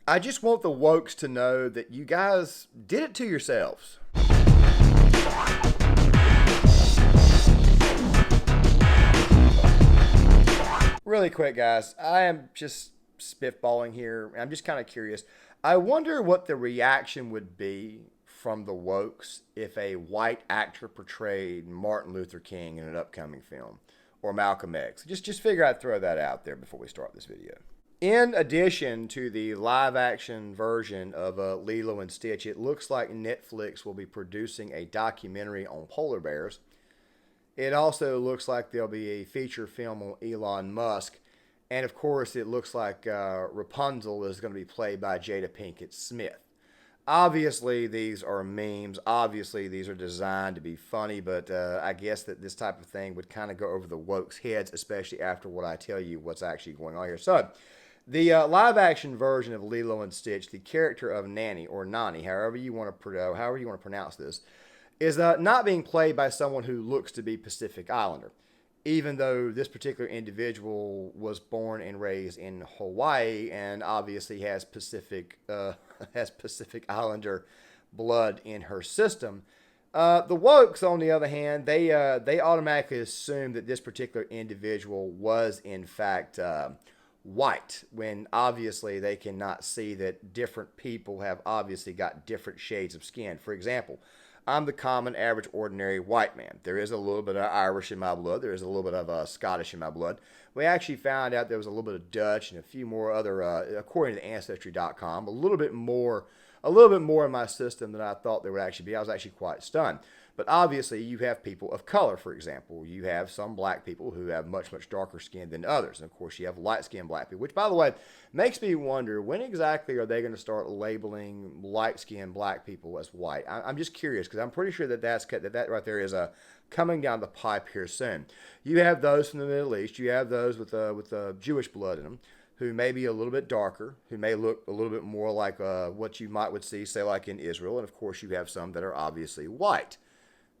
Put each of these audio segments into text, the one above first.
I just want the wokes to know that you guys did it to yourselves. Really quick, guys. I am just spitballing here. I'm just kind of curious. I wonder what the reaction would be from the wokes if a white actor portrayed Martin Luther King in an upcoming film or Malcolm X. Just figure I'd throw that out there before we start this video. In addition to the live action version of Lilo and Stitch, it looks like Netflix will be producing a documentary on polar bears. It also looks like there'll be a feature film on Elon Musk. And of course, it looks like Rapunzel is going to be played by Jada Pinkett Smith. Obviously, these are memes. Obviously, these are designed to be funny, but I guess that this type of thing would kind of go over the wokes' heads, especially after what I tell you what's actually going on here. So, the live-action version of Lilo and Stitch, the character of Nani, or Nani, however you want to pronounce this, is not being played by someone who looks to be Pacific Islander, even though this particular individual was born and raised in Hawaii and obviously has Pacific has Pacific Islander blood in her system. The wokes, on the other hand, they automatically assume that this particular individual was in fact white, when obviously they cannot see that different people have obviously got different shades of skin. For example, I'm the common, average, ordinary white man. There is a little bit of Irish in my blood. There is a little bit of Scottish in my blood. We actually found out there was a little bit of Dutch and a few more other, according to Ancestry.com, a little bit more in my system than I thought there would actually be. I was actually quite stunned. But obviously, you have people of color, for example. You have some black people who have much, much darker skin than others. And of course, you have light-skinned black people, which, by the way, makes me wonder, when exactly are they going to start labeling light-skinned black people as white? I'm just curious, because I'm pretty sure that right there is coming down the pipe here soon. You have those from the Middle East. You have those with Jewish blood in them, who may be a little bit darker, who may look a little bit more like what you would see, say, like in Israel. And of course, you have some that are obviously white.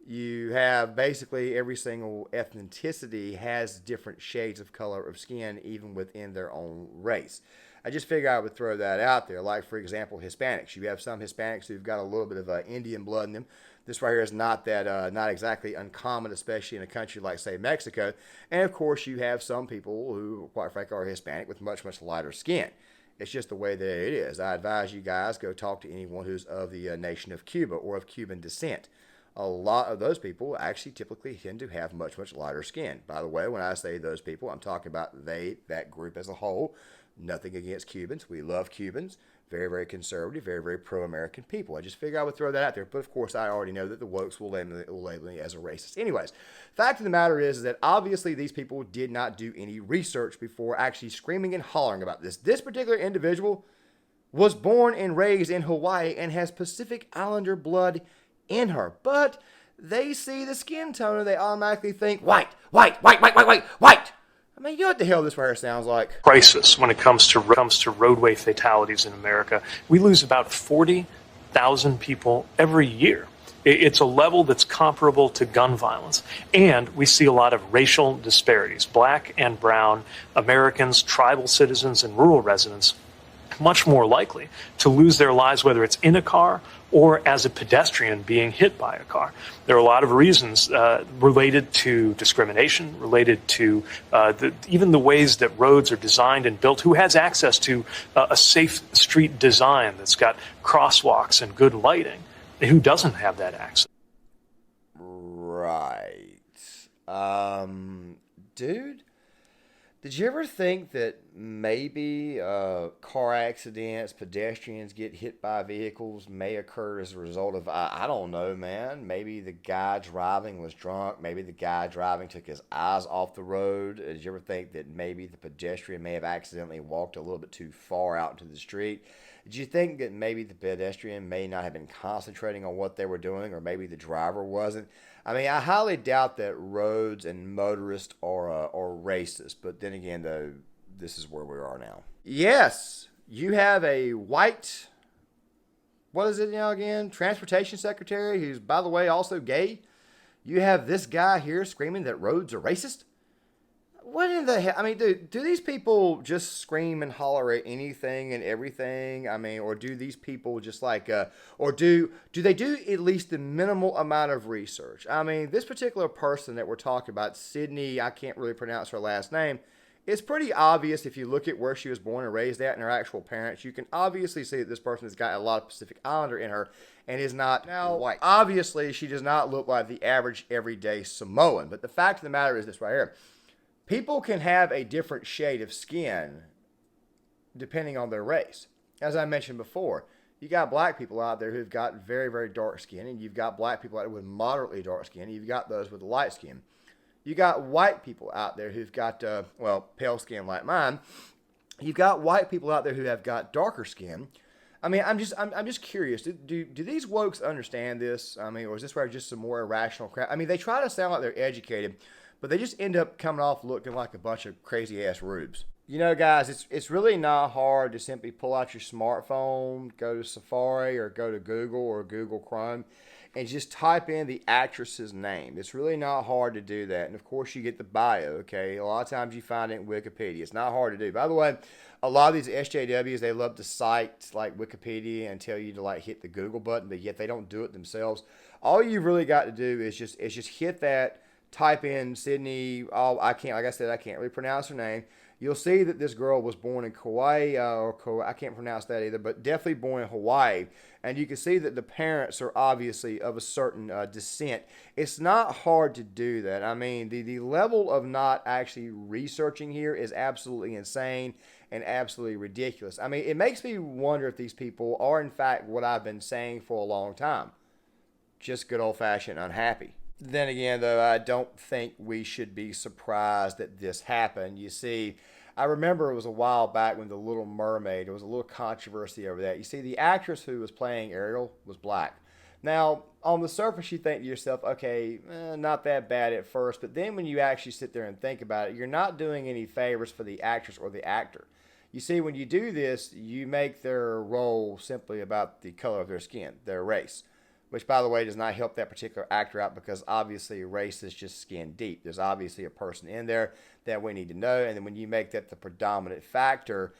You have basically every single ethnicity has different shades of color of skin, even within their own race. I just figured I would throw that out there. Like, for example, Hispanics. You have some Hispanics who've got a little bit of Indian blood in them. This right here is not exactly uncommon, especially in a country like, say, Mexico. And of course, you have some people who, quite frankly, are Hispanic with much, much lighter skin. It's just the way that it is. I advise you guys go talk to anyone who's of the nation of Cuba or of Cuban descent. A lot of those people actually typically tend to have much, much lighter skin. By the way, when I say those people, I'm talking about that group as a whole. Nothing against Cubans. We love Cubans. Very, very conservative, very, very pro-American people. I just figured I would throw that out there. But of course, I already know that the wokes will label me as a racist. Anyways, fact of the matter is that obviously these people did not do any research before actually screaming and hollering about this. This particular individual was born and raised in Hawaii and has Pacific Islander blood in her, but they see the skin tone and they automatically think white, white, white, white, white, white, white. I mean, you know what the hell this right here sounds like? Crisis when it comes to roadway fatalities in America. We lose about 40,000 people every year. It's a level that's comparable to gun violence. And we see a lot of racial disparities. Black and brown Americans, tribal citizens, and rural residents much more likely to lose their lives, whether it's in a car or as a pedestrian being hit by a car. There are a lot of reasons related to discrimination, related to even the ways that roads are designed and built. Who has access to a safe street design that's got crosswalks and good lighting? Who doesn't have that access? Right. Dude, did you ever think that maybe car accidents, pedestrians get hit by vehicles may occur as a result of, I don't know, man. Maybe the guy driving was drunk. Maybe the guy driving took his eyes off the road. Did you ever think that maybe the pedestrian may have accidentally walked a little bit too far out into the street? Did you think that maybe the pedestrian may not have been concentrating on what they were doing, or maybe the driver wasn't? I mean, I highly doubt that roads and motorists are racist. But then again, though, this is where we are now. Yes, you have a white, what is it now again? Transportation secretary, who's, by the way, also gay. You have this guy here screaming that roads are racist. What in the hell? I mean, dude, do these people just scream and holler at anything and everything? I mean, or do these people just like, or do they do at least the minimal amount of research? I mean, this particular person that we're talking about, Sydney, I can't really pronounce her last name. It's pretty obvious if you look at where she was born and raised at and her actual parents. You can obviously see that this person has got a lot of Pacific Islander in her and is not now white. Obviously, she does not look like the average everyday Samoan. But the fact of the matter is this right here. People can have a different shade of skin depending on their race. As I mentioned before, you got black people out there who've got very, very dark skin, and you've got black people out there with moderately dark skin, and you've got those with light skin. You got white people out there who've got, pale skin like mine. You've got white people out there who have got darker skin. I mean, I'm just curious. Do these wokes understand this? I mean, or is this where just some more irrational crap? I mean, they try to sound like they're educated, but they just end up coming off looking like a bunch of crazy ass rubes. You know, guys, it's really not hard to simply pull out your smartphone, go to Safari or go to Google or Google Chrome, and just type in the actress's name. It's really not hard to do that. And of course, you get the bio, okay? A lot of times you find it in Wikipedia. It's not hard to do. By the way, a lot of these SJWs, they love to cite like Wikipedia and tell you to like hit the Google button, but yet they don't do it themselves. All you've really got to do is just hit that, type in Sydney. Oh, like I said, I can't really pronounce her name. You'll see that this girl was born in Kauai, I can't pronounce that either, but definitely born in Hawaii. And you can see that the parents are obviously of a certain descent. It's not hard to do that. I mean, the level of not actually researching here is absolutely insane and absolutely ridiculous. I mean, it makes me wonder if these people are, in fact, what I've been saying for a long time. Just good old-fashioned unhappy. Then again, though, I don't think we should be surprised that this happened. You see, I remember it was a while back when The Little Mermaid, there was a little controversy over that. You see, the actress who was playing Ariel was black. Now, on the surface, you think to yourself, okay, not that bad at first, but then when you actually sit there and think about it, you're not doing any favors for the actress or the actor. You see, when you do this, you make their role simply about the color of their skin, their race. Which, by the way, does not help that particular actor out because obviously race is just skin deep. There's obviously a person in there that we need to know, and then when you make that the predominant factor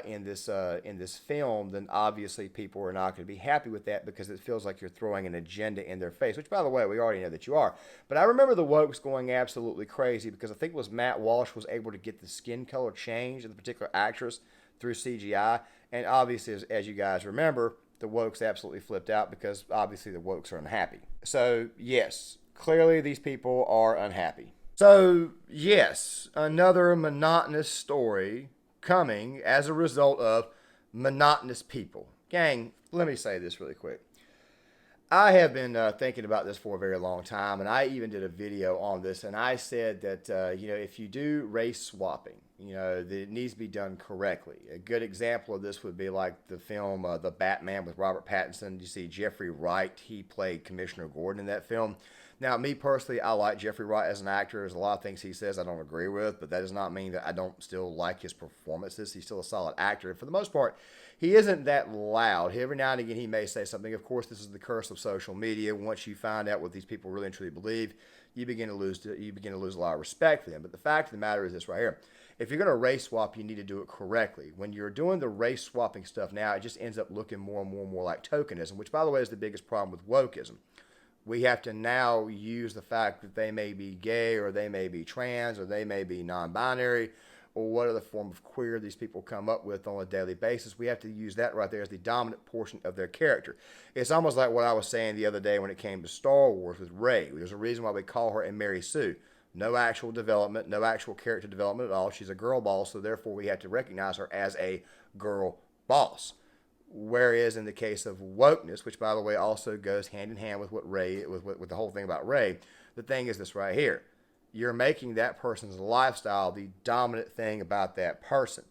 in this film, then obviously people are not going to be happy with that because it feels like you're throwing an agenda in their face. Which, by the way, we already know that you are. But I remember the wokes going absolutely crazy because I think it was Matt Walsh was able to get the skin color changed of the particular actress through CGI, and obviously, as you guys remember, the wokes absolutely flipped out because obviously the wokes are unhappy. So, yes, clearly these people are unhappy. So, yes, another monotonous story coming as a result of monotonous people. Gang, let me say this really quick. I have been thinking about this for a very long time, and I even did a video on this, and I said that, if you do race swapping, that it needs to be done correctly. A good example of this would be like the film The Batman with Robert Pattinson. You see Jeffrey Wright, he played Commissioner Gordon in that film. Now, me personally, I like Jeffrey Wright as an actor. There's a lot of things he says I don't agree with, but that does not mean that I don't still like his performances. He's still a solid actor. And for the most part, he isn't that loud. Every now and again, he may say something. Of course, this is the curse of social media. Once you find out what these people really and truly believe, you begin to lose a lot of respect for them. But the fact of the matter is this right here. If you're going to race swap, you need to do it correctly. When you're doing the race swapping stuff now, it just ends up looking more and more and more like tokenism, which, by the way, is the biggest problem with wokeism. We have to now use the fact that they may be gay or they may be trans or they may be non-binary or what other form of queer these people come up with on a daily basis. We have to use that right there as the dominant portion of their character. It's almost like what I was saying the other day when it came to Star Wars with Rey. There's a reason why we call her a Mary Sue. No actual development, no actual character development at all. She's a girl boss, so therefore we have to recognize her as a girl boss. Whereas in the case of wokeness, which by the way also goes hand in hand with what Rey, with the whole thing about Rey, the thing is this right here. You're making that person's lifestyle the dominant thing about that person.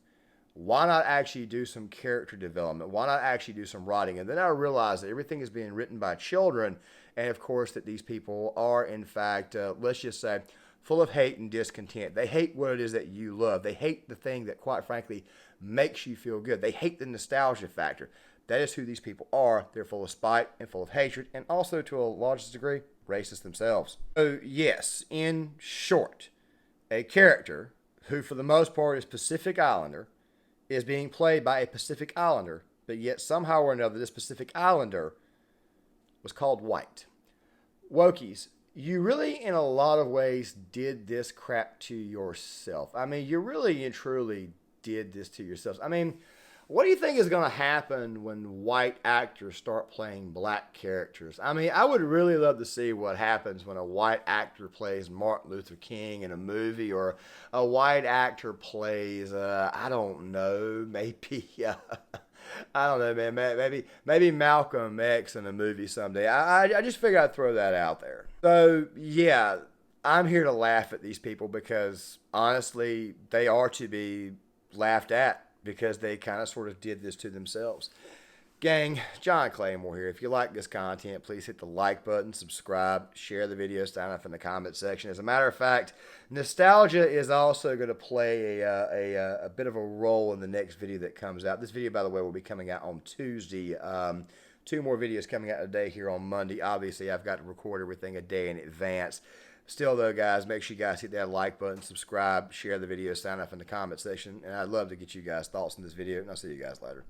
Why not actually do some character development? Why not actually do some writing? And then I realized that everything is being written by children, and of course that these people are in fact, let's just say, full of hate and discontent. They hate what it is that you love. They hate the thing that, quite frankly, makes you feel good. They hate the nostalgia factor. That is who these people are. They're full of spite and full of hatred, and also, to a large degree, racist themselves. So, yes, in short, a character who, for the most part, is Pacific Islander, is being played by a Pacific Islander, but yet somehow or another, this Pacific Islander was called white. Wokies, you really, in a lot of ways, did this crap to yourself. I mean, you really and truly did this to yourselves. I mean, what do you think is going to happen when white actors start playing black characters? I mean, I would really love to see what happens when a white actor plays Martin Luther King in a movie, or a white actor plays, I don't know, maybe, I don't know, man, maybe Malcolm X in a movie someday. I just figured I'd throw that out there. So, yeah, I'm here to laugh at these people because, honestly, they are to be laughed at, because they kind of sort of did this to themselves. Gang, John Claymore here. If you like this content, please hit the like button, subscribe, share the video, sign up in the comment section. As a matter of fact, nostalgia is also going to play a bit of a role in the next video that comes out. This video, by the way, will be coming out on Tuesday. 2 more videos coming out today here on Monday. Obviously, I've got to record everything a day in advance. Still, though, guys, make sure you guys hit that like button, subscribe, share the video, sign up in the comment section. And I'd love to get you guys' thoughts on this video, and I'll see you guys later.